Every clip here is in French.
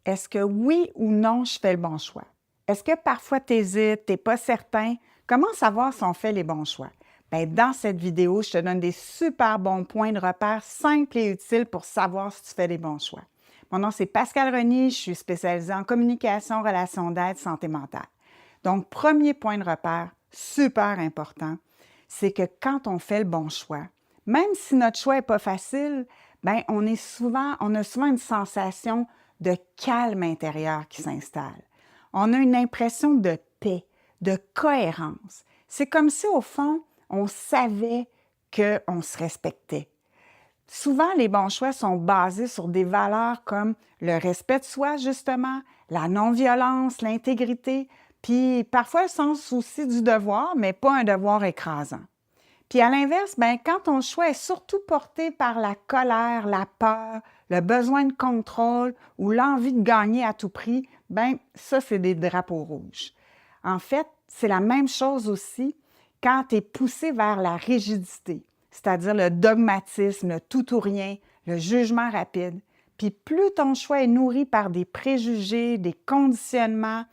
Est-ce que oui ou non, je fais le bon choix? Est-ce que parfois tu hésites, tu n'es pas certain? Comment savoir si on fait les bons choix? Bien, dans cette vidéo, je te donne des super bons points de repère simples et utiles pour savoir si tu fais les bons choix. Mon nom, c'est Pascal Renier, je suis spécialisée en communication, relations d'aide, santé mentale. Donc, premier point de repère, super important, c'est que quand on fait le bon choix, même si notre choix n'est pas facile, bien, on a souvent une sensation de calme intérieur qui s'installe. On a une impression de paix, de cohérence. C'est comme si, au fond, on savait qu'on se respectait. Souvent, les bons choix sont basés sur des valeurs comme le respect de soi, justement, la non-violence, l'intégrité, puis parfois le sens aussi du devoir, mais pas un devoir écrasant. Puis à l'inverse, bien, quand ton choix est surtout porté par la colère, la peur, le besoin de contrôle ou l'envie de gagner à tout prix, bien, ça, c'est des drapeaux rouges. En fait, c'est la même chose aussi quand tu es poussé vers la rigidité, c'est-à-dire le dogmatisme, le tout ou rien, le jugement rapide. Puis plus ton choix est nourri par des préjugés, des conditionnements,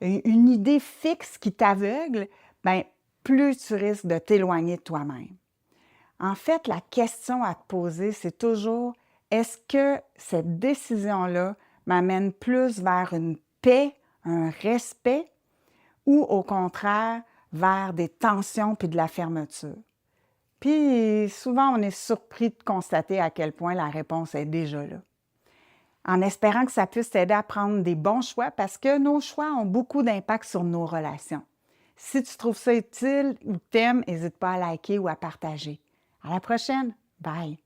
une idée fixe qui t'aveugle, bien, plus tu risques de t'éloigner de toi-même. En fait, la question à te poser, c'est toujours, est-ce que cette décision-là m'amène plus vers une paix, un respect, ou au contraire, vers des tensions puis de la fermeture? Puis souvent, on est surpris de constater à quel point la réponse est déjà là. En espérant que ça puisse t'aider à prendre des bons choix parce que nos choix ont beaucoup d'impact sur nos relations. Si tu trouves ça utile ou t'aimes, n'hésite pas à liker ou à partager. À la prochaine! Bye!